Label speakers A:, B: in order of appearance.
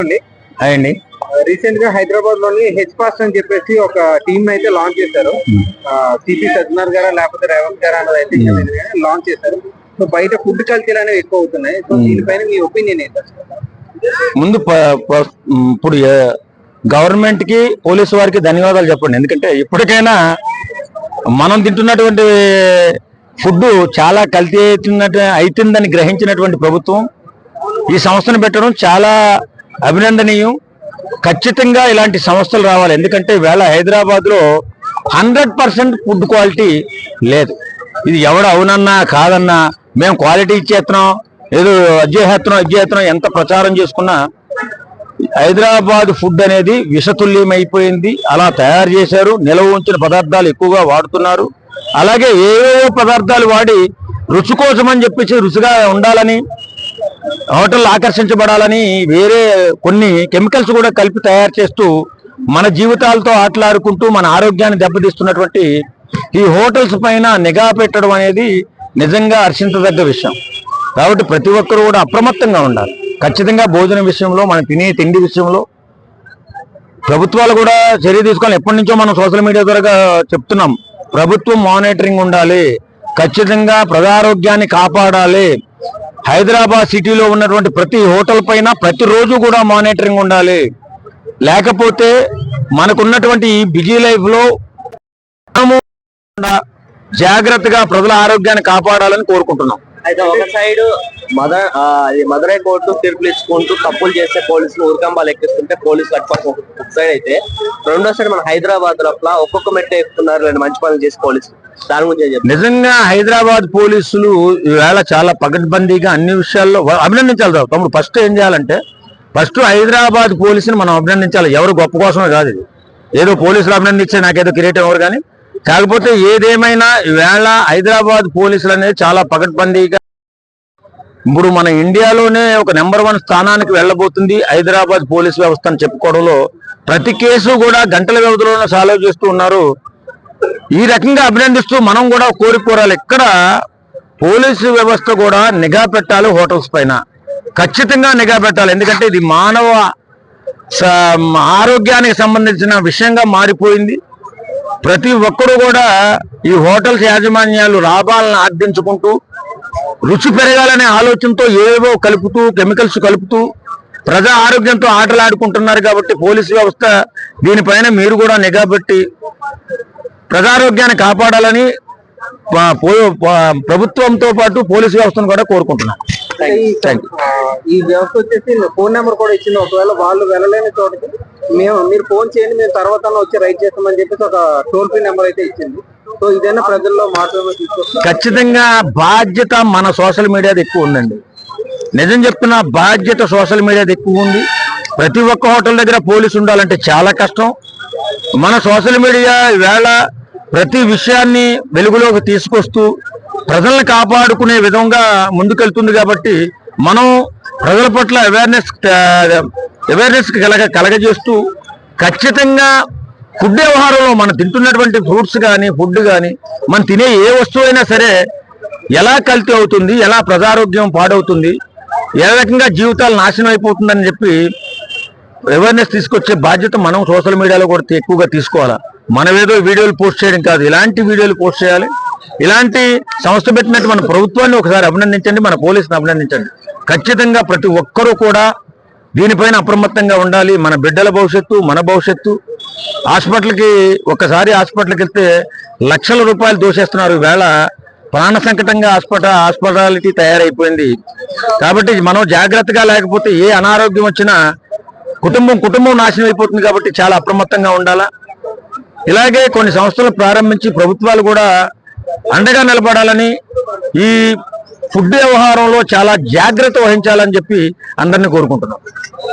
A: అండి
B: రీసెంట్ గా హైదరాబాద్ లోని హెచ్ పాస్ట్ అని చెప్పేసి ఒక టీమ్ అయితే లాంచ్ చేశారు. సిపి సజ్జనార్ గారా లేకపోతే రేవంత్ గారా అన్నది అయితే లాంచ్ చేశారు. సో బయట ఫుడ్ కల్చర్ అనేవి ఎక్కువ అవుతున్నాయి. సో దీనిపైన మీ ఒపీనియన్ ఏంటి?
A: ముందు ఇప్పుడు గవర్నమెంట్ కి పోలీసు వారికి ధన్యవాదాలు చెప్పండి. ఎందుకంటే ఇప్పటికైనా మనం తింటున్నటువంటి ఫుడ్ చాలా కల్తీ అవుతుందని గ్రహించినటువంటి ప్రభుత్వం ఈ సంస్థను పెట్టడం చాలా అభినందనీయం. ఖచ్చితంగా ఇలాంటి సంస్థలు రావాలి. ఎందుకంటే ఈవేళ హైదరాబాద్ లో 100% ఫుడ్ క్వాలిటీ లేదు. ఇది ఎవడు అవునన్నా కాదన్నా మేము క్వాలిటీ ఇచ్చేస్తున్నాం, ఏదో అజ్జేస్తున్నాం ఎంత ప్రచారం చేసుకున్నా హైదరాబాద్ ఫుడ్ అనేది విషతుల్యం అయిపోయింది. అలా తయారు చేశారు. నిల్వ ఉంచిన పదార్థాలు ఎక్కువగా వాడుతున్నారు. అలాగే ఏవేవో పదార్థాలు వాడి రుచి కోసం అని చెప్పేసి రుచిగా ఉండాలని హోటల్ ఆకర్షించబడాలని వేరే కొన్ని కెమికల్స్ కూడా కలిపి తయారు చేస్తూ మన జీవితాలతో ఆటలాడుకుంటూ మన ఆరోగ్యాన్ని దెబ్బతీస్తున్నటువంటి ఈ హోటల్స్ పైన నిఘా పెట్టడం అనేది నిజంగా హర్షించదగ్గ విషయం. కాబట్టి ప్రతి ఒక్కరు కూడా అప్రమత్తంగా ఉండాలి. ఖచ్చితంగా భోజనం విషయంలో, మనం తినే తిండి విషయంలో ప్రభుత్వాలు కూడా చర్య తీసుకోవాలి. ఎప్పటి నుంచో మనం సోషల్ మీడియా ద్వారా చెప్తున్నాం. ప్రభుత్వం మానిటరింగ్ ఉండాలి. ఖచ్చితంగా ప్రజారోగ్యాన్ని కాపాడాలి. హైదరాబాద్ సిటీలో ఉన్నటువంటి ప్రతి హోటల్ పైన ప్రతిరోజు కూడా మానిటరింగ్ ఉండాలి. లేకపోతే మనకున్నటువంటి ఈ బిజీ లైఫ్ లో జాగ్రత్తగా ప్రజల ఆరోగ్యాన్ని కాపాడాలని కోరుకుంటున్నాం.
C: అయితే ఒక సైడ్ మదురై కోర్టు తీర్పులు ఇచ్చుకుంటూ తప్పులు చేస్తే పోలీసులు ఊరికంబాలు ఎక్కిస్తుంటే పోలీసులు అటుపక్క ఒక సైడ్ అయితే, రెండో సైడ్ మన హైదరాబాద్ లోపల ఒక్కొక్క మెట్టు ఎక్కుతున్నారు రెండు మంచి పనులు చేసి పోలీసులు. దాని గురించి
A: నిజంగా హైదరాబాద్ పోలీసులు ఈవేళ చాలా పకడ్బందీగా అన్ని విషయాల్లో అభినందించాలి. తమ్ముడు ఫస్ట్ ఏం చేయాలంటే హైదరాబాద్ పోలీసుని మనం అభినందించాలి. ఎవరు గొప్ప కోసమే కాదు. ఇది ఏదో పోలీసులు అభినందించే నాకేదో కిరీటం ఎవరు కానీ. కాకపోతే ఏదేమైనా ఈవేళ హైదరాబాద్ పోలీసులు అనేది చాలా పకడ్బందీగా ఇప్పుడు మన ఇండియాలోనే ఒక నెంబర్ 1 స్థానానికి వెళ్ళబోతుంది హైదరాబాద్ పోలీస్ వ్యవస్థ అని చెప్పుకోవడంలో ప్రతి కేసు కూడా గంటల వ్యవధిలోనే సాల్వ్ చేస్తూ ఉన్నారు. ఈ రకంగా అభినందిస్తూ మనం కూడా కోరుకోరాలి. ఇక్కడ పోలీసు వ్యవస్థ కూడా నిఘా పెట్టాలి. హోటల్స్ పైన ఖచ్చితంగా నిఘా పెట్టాలి. ఎందుకంటే ఇది మానవ ఆరోగ్యానికి సంబంధించిన విషయంగా మారిపోయింది. ప్రతి ఒక్కరూ కూడా ఈ హోటల్స్ యాజమాన్యాలు లాభాలను ఆర్జించుకుంటూ రుచి పెరగాలనే ఆలోచనతో ఏవేవో కలుపుతూ కెమికల్స్ కలుపుతూ ప్రజా ఆరోగ్యంతో ఆటలాడుకుంటున్నారు. కాబట్టి పోలీసు వ్యవస్థ దీనిపైన మీరు కూడా నిఘా పెట్టి ప్రజారోగ్యాన్ని కాపాడాలని ప్రభుత్వంతో పాటు పోలీసు వ్యవస్థను కూడా కోరుకుంటున్నాను.
B: ఈ వ్యవస్థ వచ్చేసి ఫోన్ నెంబర్ కూడా ఇచ్చింది. ఒకవేళ వాళ్ళు వెళ్ళలేని చోటకి మీరు ఫోన్ చేయండి, మేము తర్వాత వచ్చి రైట్ చేస్తామని చెప్పేసి ఒక టోల్ ఫ్రీ నెంబర్ అయితే ఇచ్చింది. సో ఇదైనా ప్రజల్లో మాత్రమే తీసుకొస్తారు.
A: ఖచ్చితంగా బాధ్యత మన సోషల్ మీడియాది ఎక్కువ ఉందండి. నిజం చెప్తున్నా, బాధ్యత సోషల్ మీడియాది ఎక్కువ ఉంది. ప్రతి ఒక్క హోటల్ దగ్గర పోలీసు ఉండాలంటే చాలా కష్టం. మన సోషల్ మీడియా ఈవేళ ప్రతి విషయాన్ని వెలుగులోకి తీసుకొస్తూ ప్రజల్ని కాపాడుకునే విధంగా ముందుకెళ్తుంది. కాబట్టి మనం ప్రజల పట్ల అవేర్నెస్ కలగజేస్తూ ఖచ్చితంగా ఫుడ్ వ్యవహారంలో మనం తింటున్నటువంటి ఫ్రూట్స్ కానీ ఫుడ్ కానీ మనం తినే ఏ వస్తువు అయినా సరే ఎలా కల్తీ అవుతుంది, ఎలా ప్రజారోగ్యం పాడవుతుంది, ఏ రకంగా జీవితాలు నాశనం అయిపోతుందని చెప్పి అవేర్నెస్ తీసుకొచ్చే బాధ్యత మనం సోషల్ మీడియాలో కూడా ఎక్కువగా తీసుకోవాలా. మనం ఏదో వీడియోలు పోస్ట్ చేయడం కాదు, ఇలాంటి వీడియోలు పోస్ట్ చేయాలి. ఇలాంటి సంస్థ పెట్టినట్టు మన ప్రభుత్వాన్ని ఒకసారి అభినందించండి, మన పోలీసుని అభినందించండి. ఖచ్చితంగా ప్రతి ఒక్కరూ కూడా దీనిపైన అప్రమత్తంగా ఉండాలి. మన బిడ్డల భవిష్యత్తు, మన భవిష్యత్తు. ఒక్కసారి హాస్పిటల్కి వెళ్తే లక్షల రూపాయలు దోషేస్తున్నారు. ఈవేళ ప్రాణ సంకటంగా హాస్పిటాలిటీ తయారైపోయింది. కాబట్టి మనం జాగ్రత్తగా లేకపోతే ఏ అనారోగ్యం వచ్చినా కుటుంబం నాశనం అయిపోతుంది. కాబట్టి చాలా అప్రమత్తంగా ఉండాలా. ఇలాగే కొన్ని సంస్థలు ప్రారంభించి ప్రభుత్వాలు కూడా అండగా నిలబడాలని, ఈ ఫుడ్ వ్యవహారంలో చాలా జాగ్రత్త వహించాలని చెప్పి అందరినీ కోరుకుంటున్నాం.